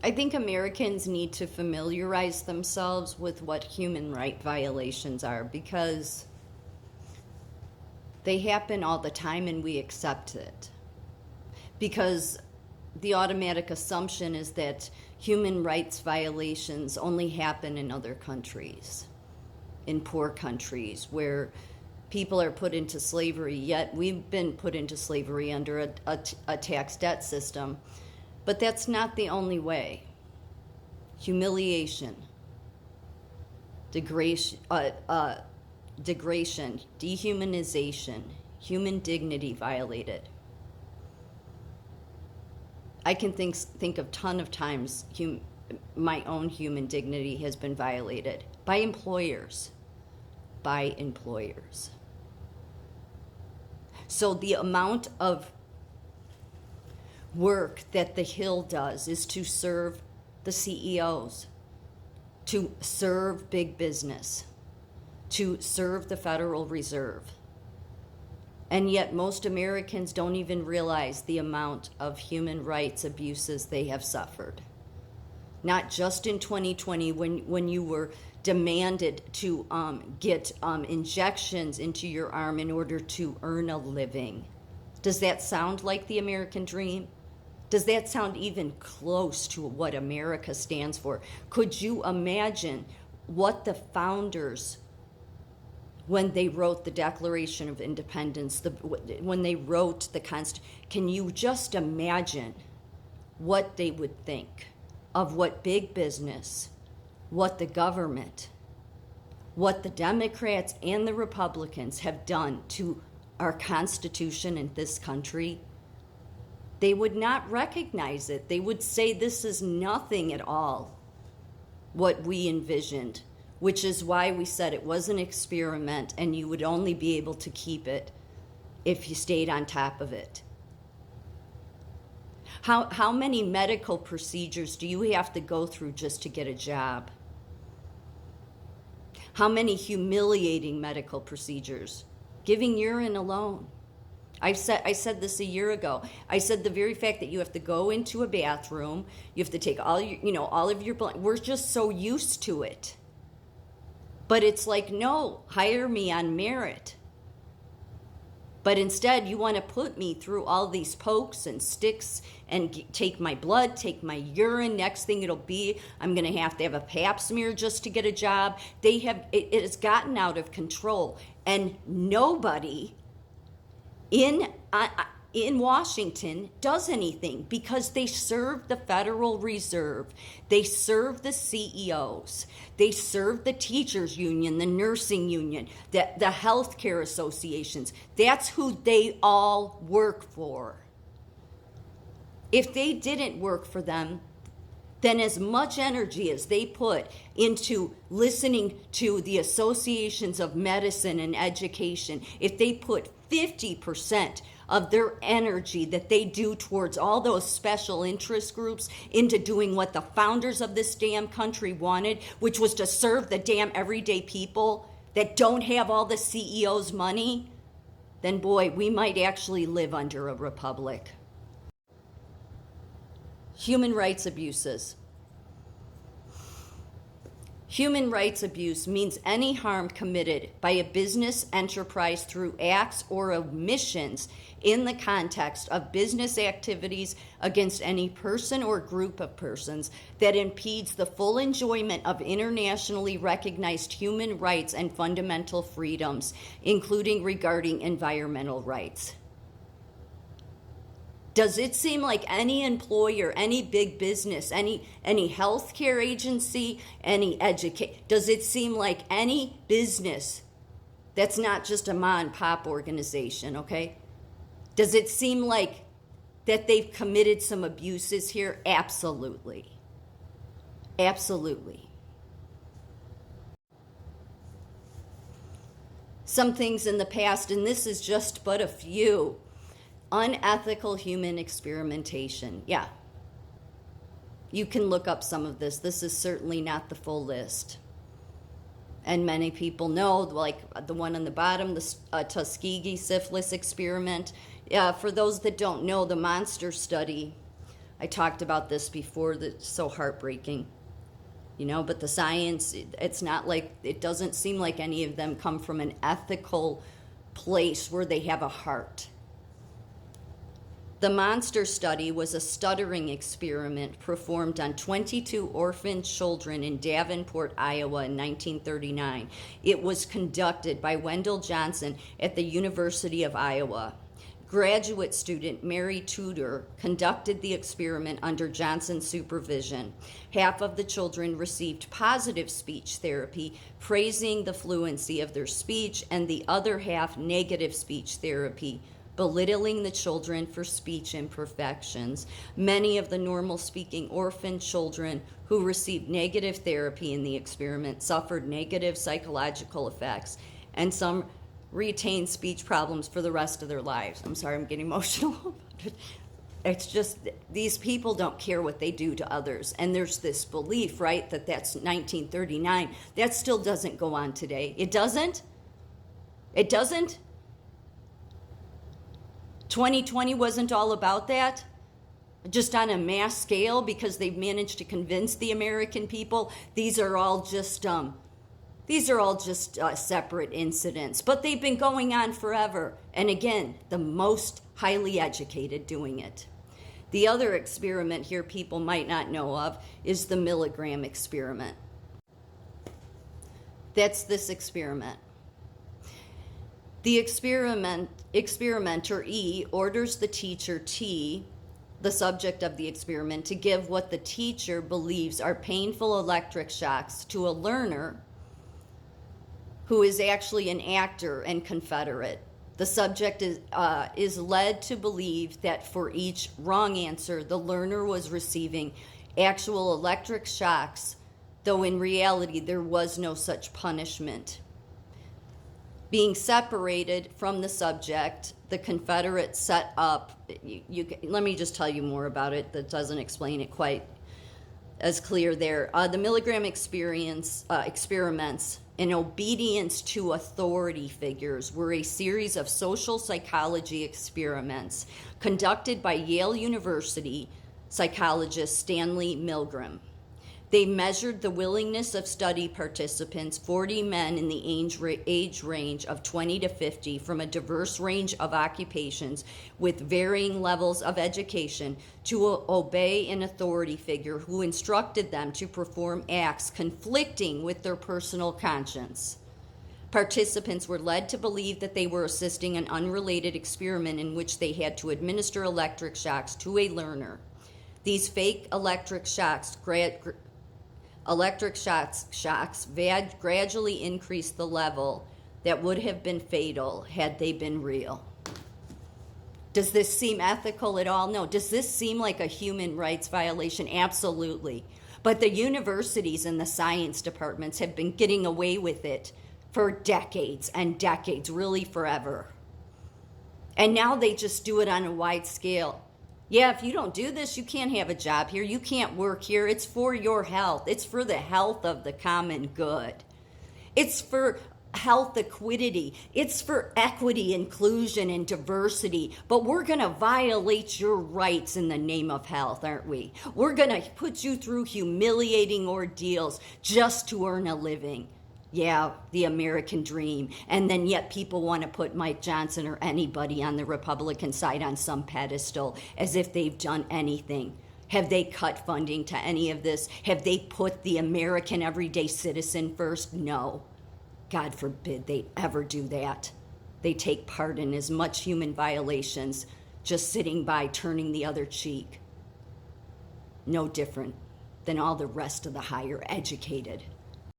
I think Americans need to familiarize themselves with what human right violations are, because they happen all the time and we accept it. Because the automatic assumption is that human rights violations only happen in other countries, in poor countries where people are put into slavery, yet we've been put into slavery under a tax debt system. But that's not the only way. Humiliation, degradation, dehumanization, human dignity violated. I can think of ton of times my own human dignity has been violated by employers. So the amount of work that the Hill does is to serve the CEOs, to serve big business, to serve the Federal Reserve. And yet most Americans don't even realize the amount of human rights abuses they have suffered. Not just in 2020 when you were demanded to get injections into your arm in order to earn a living. Does that sound like the American dream? Does that sound even close to what America stands for? Could you imagine what the founders, when they wrote the Declaration of Independence, when they wrote the Constitution, can you just imagine what they would think of what big business, what the government, what the Democrats and the Republicans have done to our Constitution in this country? They would not recognize it. They would say this is nothing at all what we envisioned, which is why we said it was an experiment and you would only be able to keep it if you stayed on top of it. How many medical procedures do you have to go through just to get a job? How many humiliating medical procedures? Giving urine alone. I said this a year ago. I said the very fact that you have to go into a bathroom, you have to take all of your blood. We're just so used to it. But it's like, no, hire me on merit. But instead, you want to put me through all these pokes and sticks and take my blood, take my urine. Next thing it'll be, I'm going to have a pap smear just to get a job. It has gotten out of control. And nobody in Washington does anything because they serve the Federal Reserve. They serve the CEOs. They serve the teachers union, the nursing union, the healthcare associations. That's who they all work for. If they didn't work for them, then as much energy as they put into listening to the associations of medicine and education, if they put 50% of their energy that they do towards all those special interest groups into doing what the founders of this damn country wanted, which was to serve the damn everyday people that don't have all the CEOs' money, then boy, we might actually live under a republic. Human rights abuses. Human rights abuse means any harm committed by a business enterprise through acts or omissions in the context of business activities against any person or group of persons that impedes the full enjoyment of internationally recognized human rights and fundamental freedoms, including regarding environmental rights. Does it seem like any employer, any big business, any healthcare agency, does it seem like any business that's not just a mom and pop organization, okay? Does it seem like that they've committed some abuses here? Absolutely. Absolutely. Some things in the past, and this is just but a few. Unethical human experimentation. Yeah. You can look up some of this. This is certainly not the full list. And many people know, like the one on the bottom, the Tuskegee syphilis experiment. For those that don't know, the monster study I talked about this before, that's so heartbreaking. But the science, it's not like, it doesn't seem like any of them come from an ethical place where they have a heart. The monster study was a stuttering experiment performed on 22 orphan children in Davenport, Iowa in 1939. It was conducted by Wendell Johnson at the University of Iowa. Graduate student Mary Tudor conducted the experiment under Johnson's supervision. Half of the children received positive speech therapy, praising the fluency of their speech, and the other half negative speech therapy, belittling the children for speech imperfections. Many of the normal speaking orphan children who received negative therapy in the experiment suffered negative psychological effects, and some retain speech problems for the rest of their lives. I'm sorry, I'm getting emotional about it. It's just, these people don't care what they do to others. And there's this belief, right, that that's 1939. That still doesn't go on today. It doesn't? It doesn't? 2020 wasn't all about that? Just on a mass scale, because they've managed to convince the American people these are all just separate incidents, but they've been going on forever. And again, the most highly educated doing it. The other experiment here people might not know of is the milligram experiment. That's this experiment. The experimenter E orders the teacher T, the subject of the experiment, to give what the teacher believes are painful electric shocks to a learner who is actually an actor and Confederate. The subject is led to believe that for each wrong answer, the learner was receiving actual electric shocks, though in reality there was no such punishment. Being separated from the subject, the Confederate set up, let me just tell you more about it, that doesn't explain it quite as clear there. The milligram experiments in obedience to authority figures were a series of social psychology experiments conducted by Yale University psychologist Stanley Milgram. They measured the willingness of study participants, 40 men in the age range of 20 to 50, from a diverse range of occupations with varying levels of education, to obey an authority figure who instructed them to perform acts conflicting with their personal conscience. Participants were led to believe that they were assisting an unrelated experiment in which they had to administer electric shocks to a learner. These fake electric shocks gradually increased the level that would have been fatal had they been real. Does this seem ethical at all? No. Does this seem like a human rights violation? Absolutely. But the universities and the science departments have been getting away with it for decades and decades, really forever. And now they just do it on a wide scale. Yeah, if you don't do this, you can't have a job here. You can't work here. It's for your health. It's for the health of the common good. It's for health equity. It's for equity, inclusion, and diversity. But we're going to violate your rights in the name of health, aren't we? We're going to put you through humiliating ordeals just to earn a living. Yeah, the American dream. And then yet people want to put Mike Johnson or anybody on the Republican side on some pedestal as if they've done anything. Have they cut funding to any of this? Have they put the American everyday citizen first? No. God forbid they ever do that. They take part in as much human violations, just sitting by, turning the other cheek. No different than all the rest of the higher educated.